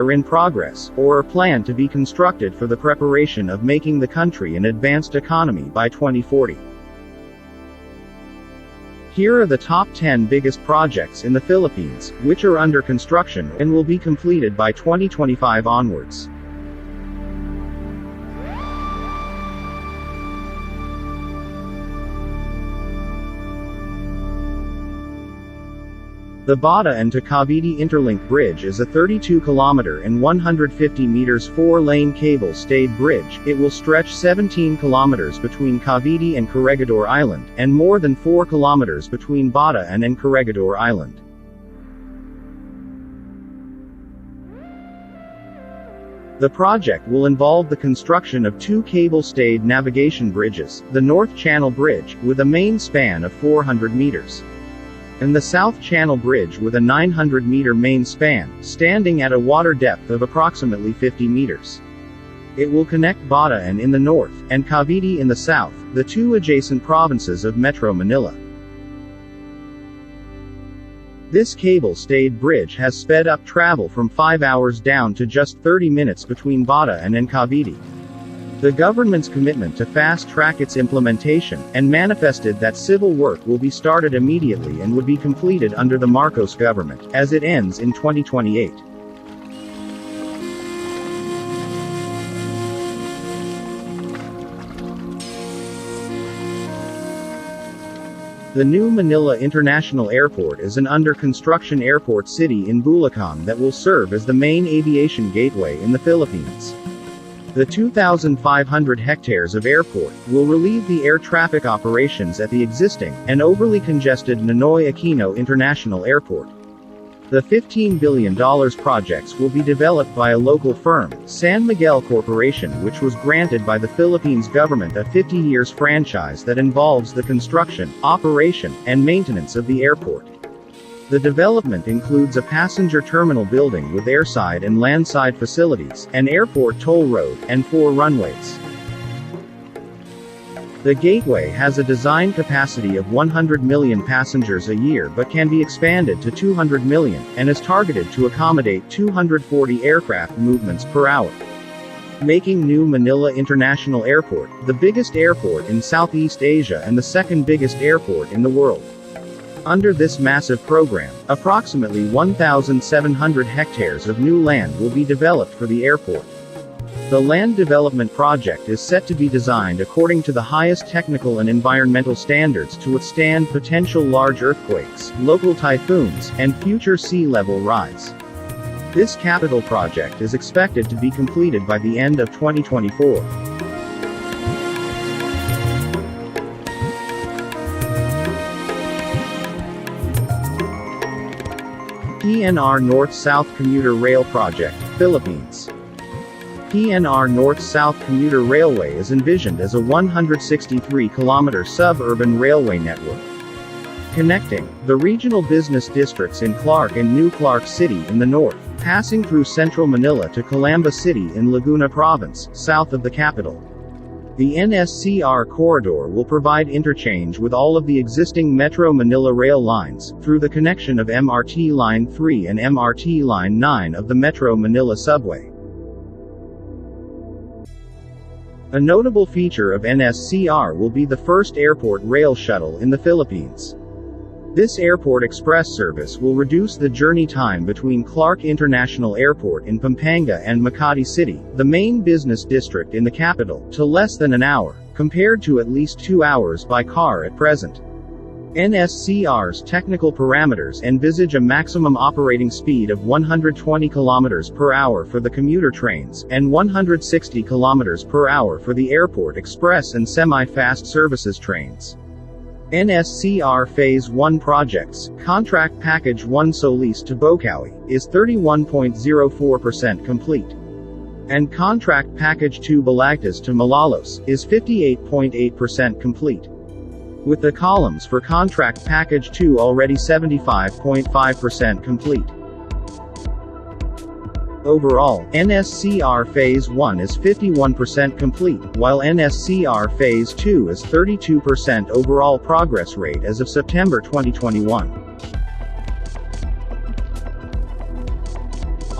are in progress, or are planned to be constructed for the preparation of making the country an advanced economy by 2040. Here are the top 10 biggest projects in the Philippines, which are under construction and will be completed by 2025 onwards. The Bata and to Cavite Interlink Bridge is a 32-kilometer and 150 meters 4-lane cable-stayed bridge. It will stretch 17 kilometers between Cavite and Corregidor Island, and more than 4 kilometers between Bata and Corregidor Island. The project will involve the construction of 2 cable-stayed navigation bridges, the North Channel Bridge, with a main span of 400 meters. And the South Channel Bridge with a 900-meter main span, standing at a water depth of approximately 50 meters. It will connect Bata in the north, and Cavite in the south, the 2 adjacent provinces of Metro Manila. This cable-stayed bridge has sped up travel from 5 hours down to just 30 minutes between Bata and Cavite. The government's commitment to fast-track its implementation, and manifested that civil work will be started immediately and would be completed under the Marcos government, as it ends in 2028. The new Manila International Airport is an under-construction airport city in Bulacan that will serve as the main aviation gateway in the Philippines. The 2,500 hectares of airport will relieve the air traffic operations at the existing, and overly congested Ninoy Aquino International Airport. The $15 billion projects will be developed by a local firm, San Miguel Corporation, which was granted by the Philippines government a 50 years franchise that involves the construction, operation, and maintenance of the airport. The development includes a passenger terminal building with airside and landside facilities, an airport toll road, and 4 runways. The gateway has a design capacity of 100 million passengers a year but can be expanded to 200 million, and is targeted to accommodate 240 aircraft movements per hour. Making New Manila International Airport the biggest airport in Southeast Asia and the second biggest airport in the world. Under this massive program, approximately 1,700 hectares of new land will be developed for the airport. The land development project is set to be designed according to the highest technical and environmental standards to withstand potential large earthquakes, local typhoons, and future sea level rise. This capital project is expected to be completed by the end of 2024. PNR North-South Commuter Rail Project, Philippines. PNR North-South Commuter Railway is envisioned as a 163-kilometer suburban railway network, connecting the regional business districts in Clark and New Clark City in the north, passing through central Manila to Calamba City in Laguna Province, south of the capital. The NSCR corridor will provide interchange with all of the existing Metro Manila rail lines, through the connection of MRT Line 3 and MRT Line 9 of the Metro Manila subway. A notable feature of NSCR will be the first airport rail shuttle in the Philippines. This airport express service will reduce the journey time between Clark International Airport in Pampanga and Makati City, the main business district in the capital, to less than an hour, compared to at least 2 hours by car at present. NSCR's technical parameters envisage a maximum operating speed of 120 km per hour for the commuter trains, and 160 km per hour for the airport express and semi-fast services trains. NSCR Phase 1 projects, Contract Package 1 Solis to Bocaue, is 31.04% complete. And Contract Package 2 Balagtas to Malolos, is 58.8% complete. With the columns for Contract Package 2 already 75.5% complete. Overall, NSCR Phase 1 is 51% complete, while NSCR Phase 2 is 32% overall progress rate as of September 2021.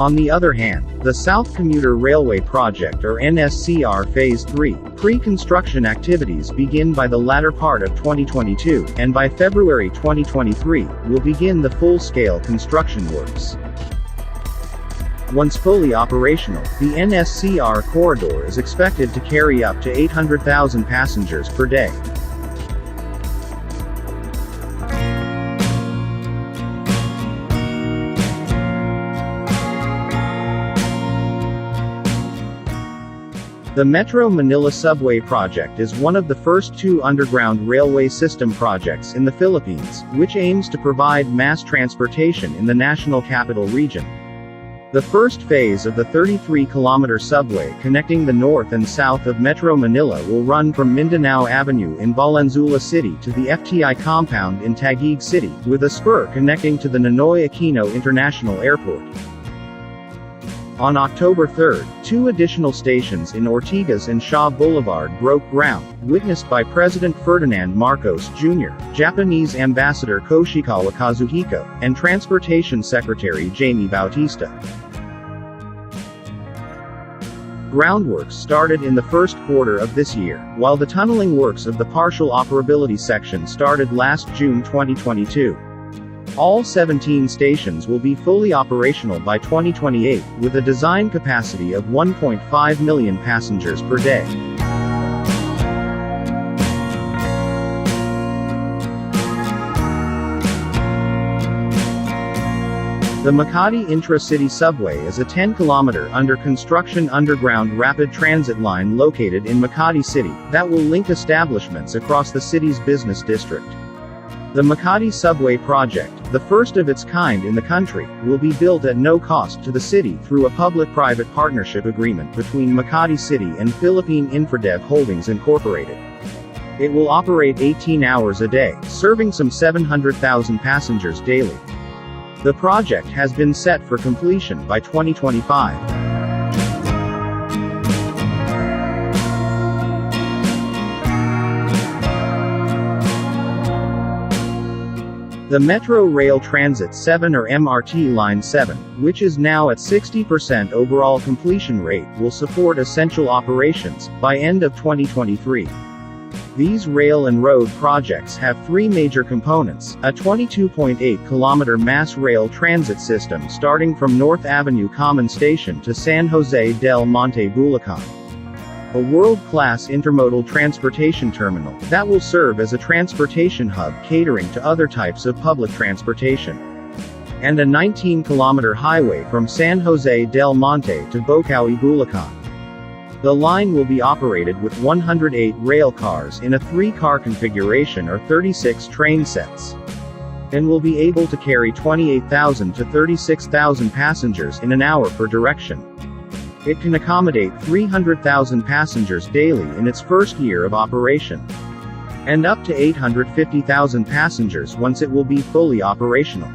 On the other hand, the South Commuter Railway Project or NSCR Phase 3, pre-construction activities begin by the latter part of 2022, and by February 2023, will begin the full-scale construction works. Once fully operational, the NSCR corridor is expected to carry up to 800,000 passengers per day. The Metro Manila Subway project is one of the first two underground railway system projects in the Philippines, which aims to provide mass transportation in the National Capital Region. The first phase of the 33-kilometer subway connecting the north and south of Metro Manila will run from Mindanao Avenue in Valenzuela City to the FTI compound in Taguig City, with a spur connecting to the Ninoy Aquino International Airport. On October 3, two additional stations in Ortigas and Shaw Boulevard broke ground, witnessed by President Ferdinand Marcos Jr., Japanese Ambassador Koshikawa Kazuhiko, and Transportation Secretary Jamie Bautista. Groundworks started in the first quarter of this year, while the tunneling works of the partial operability section started last June 2022. All 17 stations will be fully operational by 2028, with a design capacity of 1.5 million passengers per day. The Makati Intra-City Subway is a 10-kilometer under-construction underground rapid transit line located in Makati City, that will link establishments across the city's business district. The Makati Subway project, the first of its kind in the country, will be built at no cost to the city through a public-private partnership agreement between Makati City and Philippine Infradev Holdings Incorporated. It will operate 18 hours a day, serving some 700,000 passengers daily. The project has been set for completion by 2025. The Metro Rail Transit 7 or MRT Line 7, which is now at 60% overall completion rate, will support essential operations by end of 2023. These rail and road projects have three major components: a 22.8-kilometer mass rail transit system starting from North Avenue Common Station to San Jose del Monte, Bulacan; a world-class intermodal transportation terminal that will serve as a transportation hub catering to other types of public transportation; and a 19-kilometer highway from San Jose del Monte to Bocaue, Bulacan. The line will be operated with 108 rail cars in a 3-car configuration or 36 train sets, and will be able to carry 28,000 to 36,000 passengers in an hour per direction. It can accommodate 300,000 passengers daily in its first year of operation, and up to 850,000 passengers once it will be fully operational.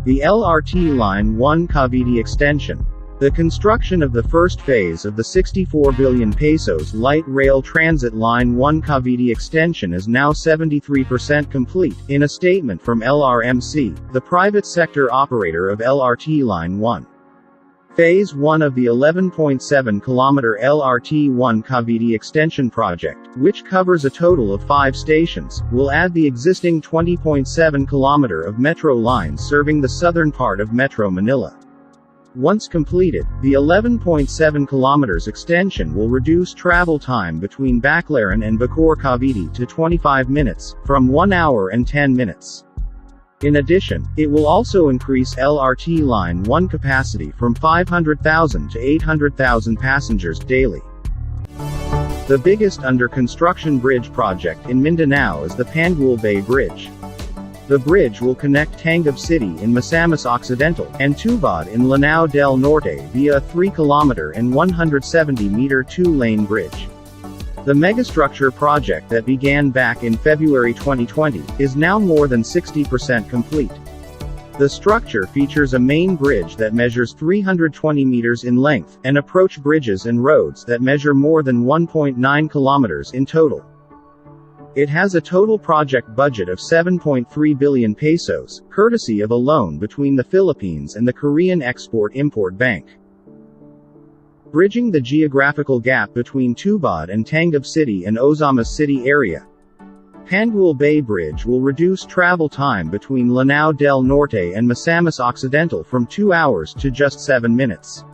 The LRT Line 1 Cavite Extension. The construction of the first phase of the 64 billion pesos light rail transit Line 1 Cavite Extension is now 73% complete, in a statement from LRMC, the private sector operator of LRT Line 1. Phase 1 of the 11.7-kilometer LRT 1 Cavite Extension project, which covers a total of 5 stations, will add the existing 20.7-kilometer of metro lines serving the southern part of Metro Manila. Once completed, the 11.7 kilometers extension will reduce travel time between Baclaran and Bacoor, Cavite to 25 minutes, from 1 hour and 10 minutes. In addition, it will also increase LRT Line 1 capacity from 500,000 to 800,000 passengers daily. The biggest under-construction bridge project in Mindanao is the Panguil Bay Bridge. The bridge will connect Tangub City in Misamis Occidental and Tubod in Lanao del Norte via a 3-kilometer and 170-meter 2-lane bridge. The megastructure project that began back in February 2020 is now more than 60% complete. The structure features a main bridge that measures 320 meters in length, and approach bridges and roads that measure more than 1.9 kilometers in total. It has a total project budget of 7.3 billion pesos, courtesy of a loan between the Philippines and the Korean Export-Import Bank. Bridging the geographical gap between Tubod and Tangub City and Ozamas City area. Panguil Bay Bridge will reduce travel time between Lanao del Norte and Misamis Occidental from 2 hours to just 7 minutes.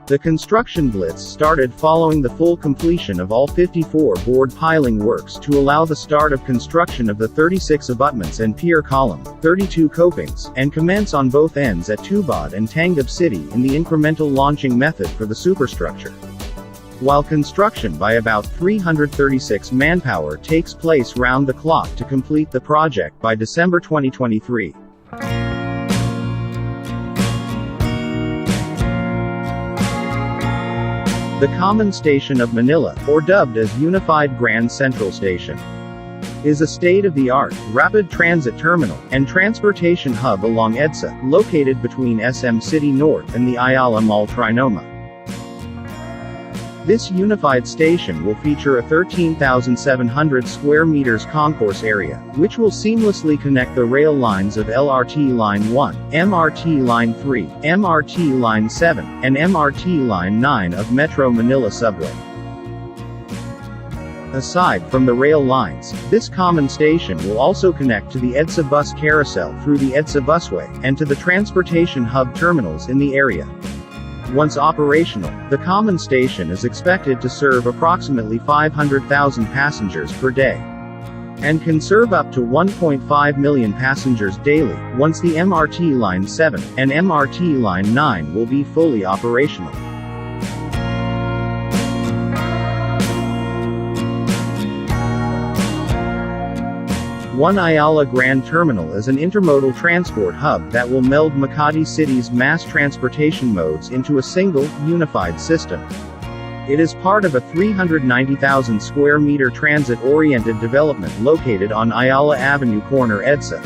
The construction blitz started following the full completion of all 54 board piling works to allow the start of construction of the 36 abutments and pier column, 32 copings, and commence on both ends at Tubod and Tangub City in the incremental launching method for the superstructure. While construction by about 336 manpower takes place round the clock to complete the project by December 2023. The Common Station of Manila, or dubbed as Unified Grand Central Station, is a state-of-the-art, rapid transit terminal, and transportation hub along EDSA, located between SM City North and the Ayala Mall Trinoma. This unified station will feature a 13,700 square meters concourse area, which will seamlessly connect the rail lines of LRT Line 1, MRT Line 3, MRT Line 7, and MRT Line 9 of Metro Manila Subway. Aside from the rail lines, this common station will also connect to the EDSA bus carousel through the EDSA busway, and to the transportation hub terminals in the area. Once operational, the common station is expected to serve approximately 500,000 passengers per day, and can serve up to 1.5 million passengers daily, once the MRT Line 7 and MRT Line 9 will be fully operational. One Ayala Grand Terminal is an intermodal transport hub that will meld Makati City's mass transportation modes into a single, unified system. It is part of a 390,000 square meter transit-oriented development located on Ayala Avenue corner EDSA.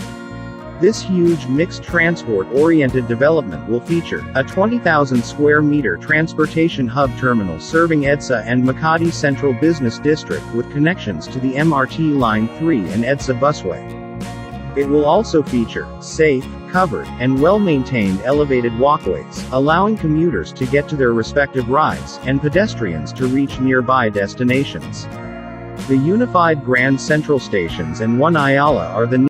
This huge mixed transport-oriented development will feature a 20,000 square meter transportation hub terminal serving EDSA and Makati Central Business District with connections to the MRT Line 3 and EDSA busway. It will also feature safe, covered, and well-maintained elevated walkways, allowing commuters to get to their respective rides, and pedestrians to reach nearby destinations. The unified Grand Central stations and One Ayala are the